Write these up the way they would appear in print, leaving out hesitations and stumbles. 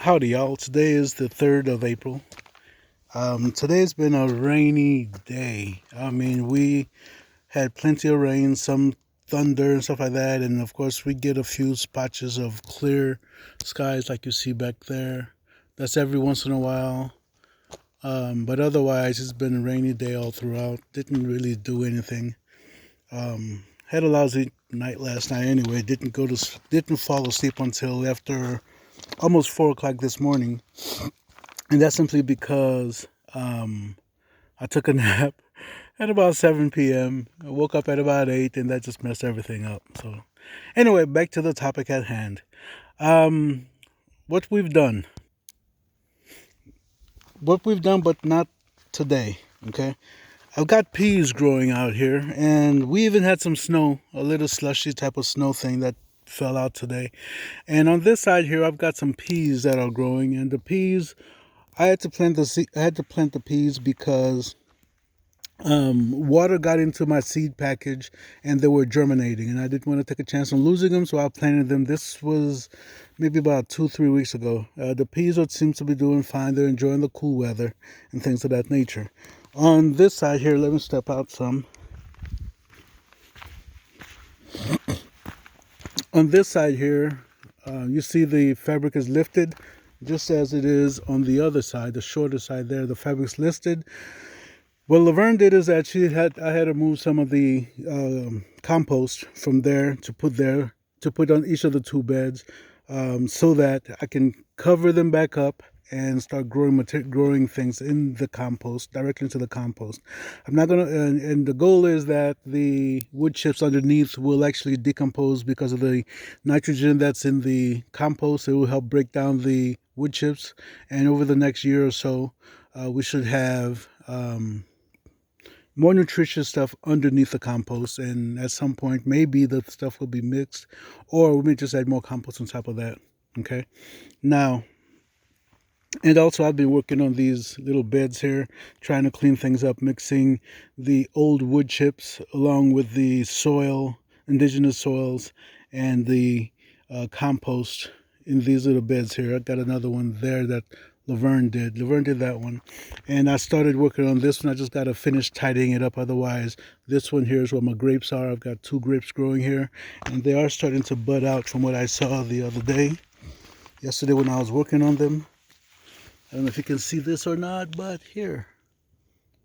Howdy, y'all. Today is the 3rd of April. Today's been a rainy day. I mean, we had plenty of rain, some thunder and stuff like that. And of course, we get a few spotches of clear skies like you see back there. That's every once in a while. But otherwise, it's been a rainy day all throughout. Didn't really do anything. Had a lousy night last night anyway. Didn't fall asleep until after almost 4 o'clock this morning. And that's simply because I took a nap at about 7 p.m. I woke up at about 8, and that just messed everything up. So, anyway, back to the topic at hand. Um, what we've done. What we've done, but not today, okay? I've got peas growing out here, and we even had some snow, a little slushy type of snow thing that fell out today. And on this side here, I've got some peas that are growing, and the peas, I had to plant the peas because water got into my seed package and they were germinating, and I didn't want to take a chance on losing them, so I planted them. This was maybe about 2-3 weeks ago. The peas seem to be doing fine. They're enjoying the cool weather and things of that nature. On this side here, let me step out some. On this side here, you see the fabric is lifted just as it is on the other side, the shorter side there. The fabric's listed. What Laverne did is that I had to move some of the compost from there to put on each of the two beds, so that I can cover them back up and start growing things in the compost, directly into the compost. I'm not gonna, and the goal is that the wood chips underneath will actually decompose because of the nitrogen that's in the compost. It will help break down the wood chips, and over the next year or so, we should have more nutritious stuff underneath the compost, and at some point maybe the stuff will be mixed, or we may just add more compost on top of that. Okay, now, and also I've been working on these little beds here, trying to clean things up, mixing the old wood chips along with the soil, indigenous soils, and the compost in these little beds here. I got another one there that Laverne did. Laverne did that one. And I started working on this one. I just got to finish tidying it up. Otherwise, this one here is where my grapes are. I've got 2 grapes growing here, and they are starting to bud out from what I saw the other day. Yesterday when I was working on them. I don't know if you can see this or not, but here,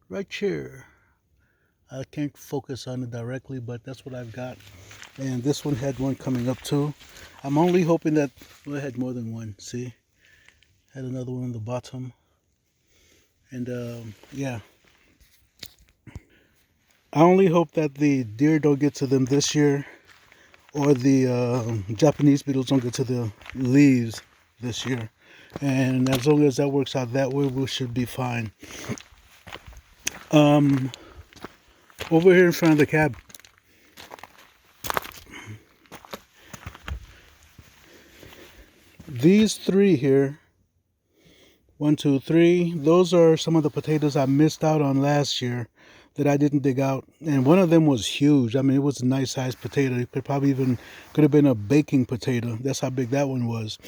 right here. I can't focus on it directly, but that's what I've got. And this one had one coming up too. I'm only hoping that, well, I had more than one, see? Had another one on the bottom. And yeah, I only hope that the deer don't get to them this year, or the Japanese beetles don't get to the leaves this year. And as long as that works out that way, we should be fine. Over here in front of the cab, these 3 here, 1, 2, 3, those are some of the potatoes I missed out on last year that I didn't dig out. And one of them was huge. I mean, it was a nice sized potato. It could have been a baking potato. That's how big that one was.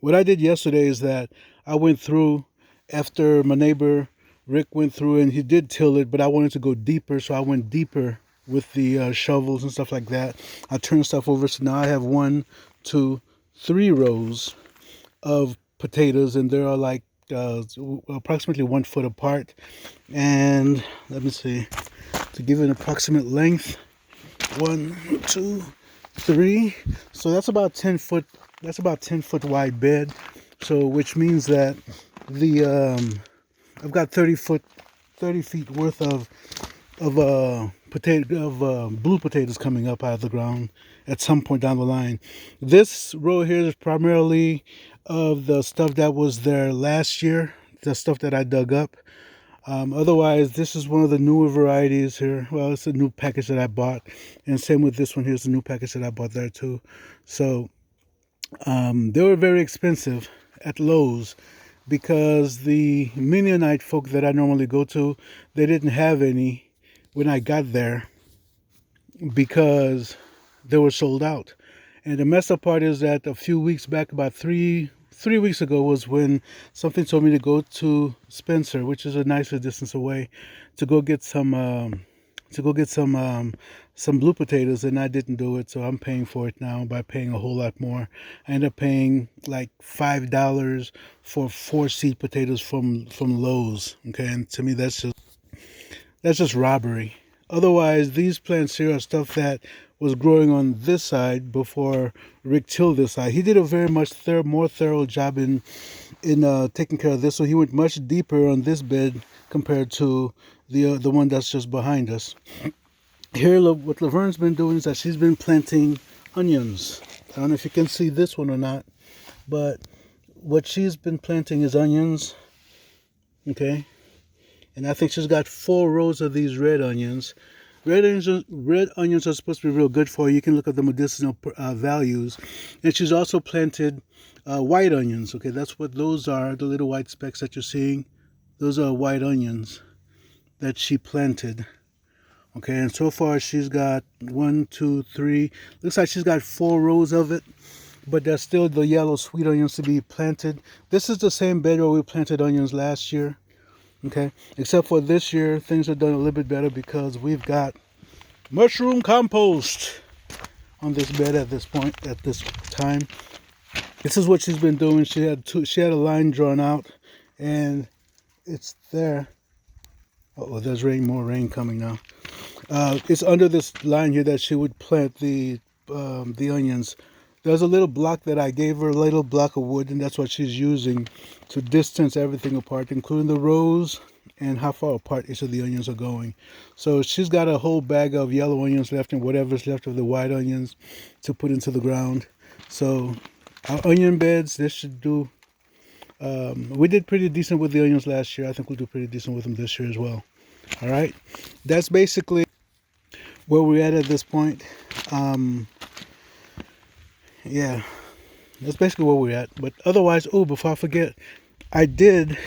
What I did yesterday is that I went through, after my neighbor Rick went through, and he did till it, but I wanted to go deeper, so I went deeper with the shovels and stuff like that. I turned stuff over, so now I have 1, 2, 3 rows of potatoes, and they are like approximately 1 foot apart. And let me see, to give it an approximate length, 1, 2, 3. So that's about 10 foot. That's about 10-foot wide bed. So which means that the I've got 30 feet worth of blue potatoes coming up out of the ground at some point down the line. This row here is primarily of the stuff that was there last year, the stuff that I dug up. Otherwise, this is one of the newer varieties here. Well, it's a new package that I bought, and same with this one. Here's the new package that I bought there too. So they were very expensive at Lowe's, because the Mennonite folk that I normally go to, they didn't have any when I got there, because they were sold out. And the messed up part is that a few weeks back, about three weeks ago, was when something told me to go to Spencer, which is a nicer distance away, to go get some blue potatoes, and I didn't do it, so I'm paying for it now by paying a whole lot more. I ended up paying like $5 for 4 seed potatoes from Lowe's. Okay, and to me that's just robbery. Otherwise, these plants here are stuff that was growing on this side before Rick tilled this side. He did a very much more thorough job in taking care of this, so he went much deeper on this bed compared to the one that's just behind us. Here, what Laverne's been doing is that she's been planting onions. I don't know if you can see this one or not, but what she's been planting is onions. Okay, and I think she's got 4 rows of these red onions. Red onions are supposed to be real good for you. You can look at the medicinal values. And she's also planted white onions. Okay, that's what those are. The little white specks that you're seeing, those are white onions that she planted. Okay, and so far she's got 1, 2, 3. Looks like she's got 4 rows of it, but there's still the yellow sweet onions to be planted. This is the same bed where we planted onions last year. Okay, except for this year, things are done a little bit better because we've got mushroom compost on this bed at this time. This is what she's been doing. She had a line drawn out, and it's there. Oh, there's more rain coming now. It's under this line here that she would plant the onions. There's a little block that I gave her, a little block of wood, and that's what she's using to distance everything apart, including the rows and how far apart each of the onions are going. So she's got a whole bag of yellow onions left and whatever's left of the white onions to put into the ground. So our onion beds, this should do. We did pretty decent with the onions last year. I think we'll do pretty decent with them this year as well. All right, that's basically where we're at this point. Yeah, that's basically where we're at. But otherwise, oh, before I forget, I did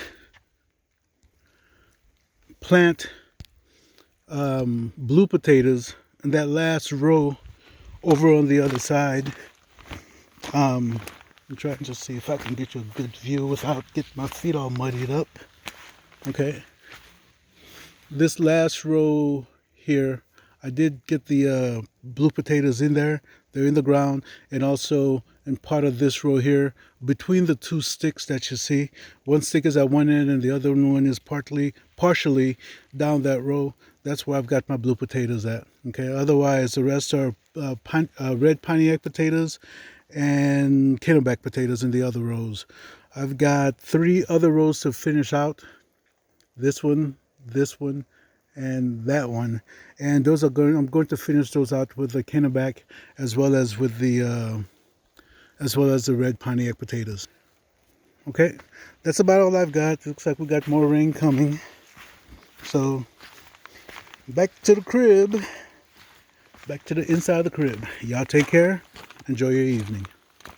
plant blue potatoes in that last row over on the other side. I'm trying to see if I can get you a good view without getting my feet all muddied up. Okay, this last row here, I did get the blue potatoes in there. They're in the ground, and also in part of this row here, between the 2 sticks that you see. One stick is at one end, and the other one is partially down that row. That's where I've got my blue potatoes at. Okay. Otherwise, the rest are red Pontiac potatoes and Kennebec potatoes in the other rows. I've got 3 other rows to finish out. This one, and that one, and those are going. I'm going to finish those out with the Kennebec as well as with the red Pontiac potatoes. Okay, that's about all I've got. Looks like we got more rain coming. So back to the crib, back to the inside of the crib. Y'all take care. Enjoy your evening.